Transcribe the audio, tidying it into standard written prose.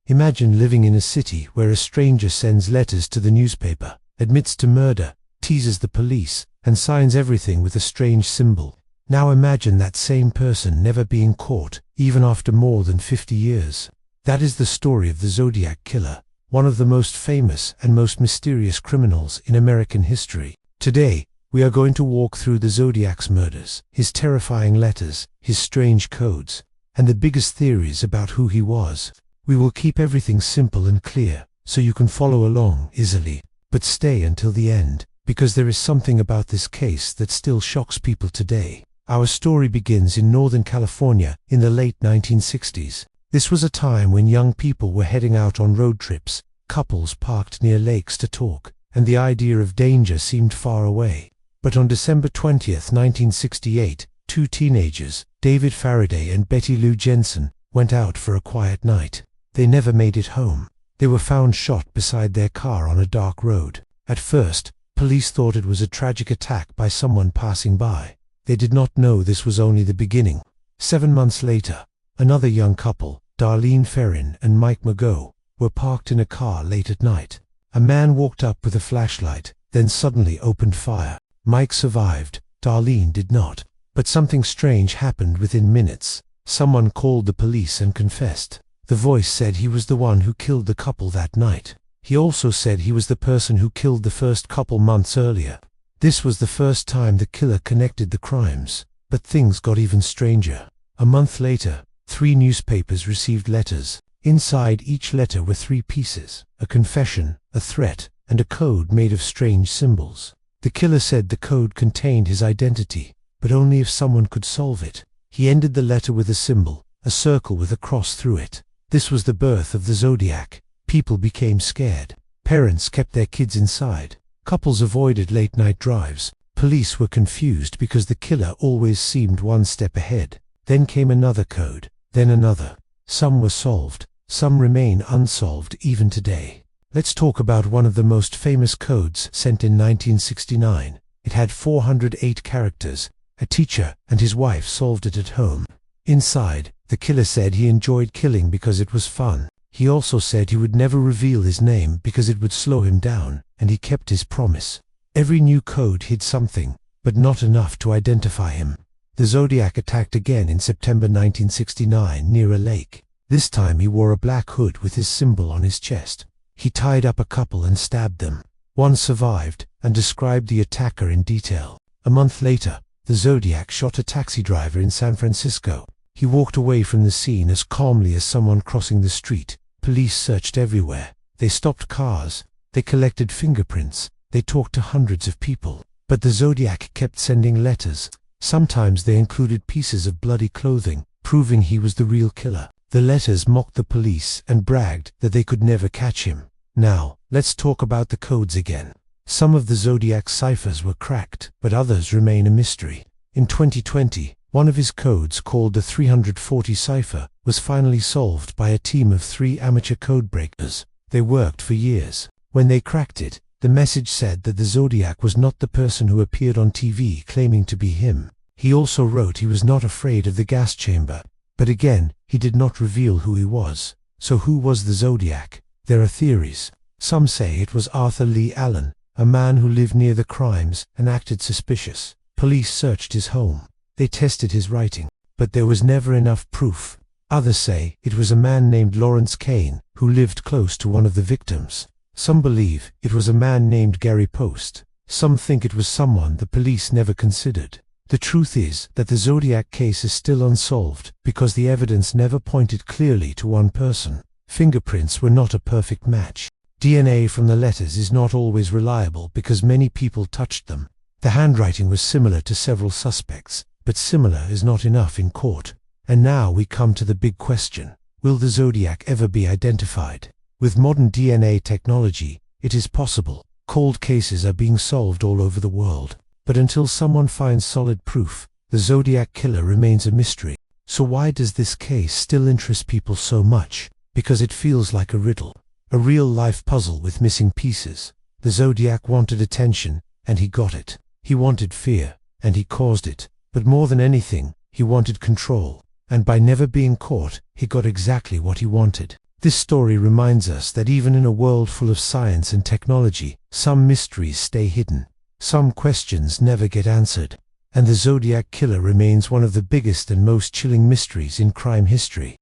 Imagine living in a city where a stranger sends letters to the newspaper, admits to murder, teases the police, and signs everything with a strange symbol. Now imagine that same person never being caught, even after more than 50 years. That is the story of the Zodiac Killer, one of the most famous and most mysterious criminals in American history. Today, we are going to walk through the Zodiac's murders, his terrifying letters, his strange codes, and the biggest theories about who he was. We will keep everything simple and clear, so you can follow along easily. But stay until the end, because there is something about this case that still shocks people today. Our story begins in Northern California in the late 1960s. This was a time when young people were heading out on road trips, couples parked near lakes to talk, and the idea of danger seemed far away. But on December 20th, 1968, two teenagers, David Faraday and Betty Lou Jensen, went out for a quiet night. They never made it home. They were found shot beside their car on a dark road. At first, police thought it was a tragic attack by someone passing by. They did not know this was only the beginning. 7 months later, another young couple, Darlene Ferrin and Mike Mago, were parked in a car late at night. A man walked up with a flashlight, then suddenly opened fire. Mike survived, Darlene did not. But something strange happened within minutes. Someone called the police and confessed. The voice said he was the one who killed the couple that night. He also said he was the person who killed the first couple months earlier. This was the first time the killer connected the crimes. But things got even stranger. A month later, 3 newspapers received letters. Inside each letter were 3 pieces: a confession, a threat, and a code made of strange symbols. The killer said the code contained his identity, but only if someone could solve it. He ended the letter with a symbol, a circle with a cross through it. This was the birth of the Zodiac. People became scared. Parents kept their kids inside. Couples avoided late-night drives. Police were confused because the killer always seemed one step ahead. Then came another code, then another. Some were solved, some remain unsolved even today. Let's talk about one of the most famous codes sent in 1969. It had 408 characters. A teacher and his wife solved it at home. Inside, the killer said he enjoyed killing because it was fun. He also said he would never reveal his name because it would slow him down, and he kept his promise. Every new code hid something, but not enough to identify him. The Zodiac attacked again in September 1969 near a lake. This time he wore a black hood with his symbol on his chest. He tied up a couple and stabbed them. One survived and described the attacker in detail. A month later, the Zodiac shot a taxi driver in San Francisco. He walked away from the scene as calmly as someone crossing the street. Police searched everywhere. They stopped cars. They collected fingerprints. They talked to hundreds of people. But the Zodiac kept sending letters. Sometimes they included pieces of bloody clothing, proving he was the real killer. The letters mocked the police and bragged that they could never catch him. Now, let's talk about the codes again. Some of the Zodiac's ciphers were cracked, but others remain a mystery. In 2020, one of his codes, called the 340 cipher, was finally solved by a team of 3 amateur codebreakers. They worked for years. When they cracked it, the message said that the Zodiac was not the person who appeared on TV claiming to be him. He also wrote he was not afraid of the gas chamber. But again, he did not reveal who he was. So who was the Zodiac? There are theories. Some say it was Arthur Leigh Allen, a man who lived near the crimes and acted suspicious. Police searched his home. They tested his writing, but there was never enough proof. Others say it was a man named Lawrence Kane, who lived close to one of the victims. Some believe it was a man named Gary Poste. Some think it was someone the police never considered. The truth is that the Zodiac case is still unsolved because the evidence never pointed clearly to one person. Fingerprints were not a perfect match. DNA from the letters is not always reliable because many people touched them. The handwriting was similar to several suspects, but similar is not enough in court. And now we come to the big question: will the Zodiac ever be identified? With modern DNA technology, it is possible. Cold cases are being solved all over the world. But until someone finds solid proof, the Zodiac Killer remains a mystery. So why does this case still interest people so much? Because it feels like a riddle. A real-life puzzle with missing pieces. The Zodiac wanted attention, and he got it. He wanted fear, and he caused it. But more than anything, he wanted control. And by never being caught, he got exactly what he wanted. This story reminds us that even in a world full of science and technology, some mysteries stay hidden, some questions never get answered, and the Zodiac Killer remains one of the biggest and most chilling mysteries in crime history.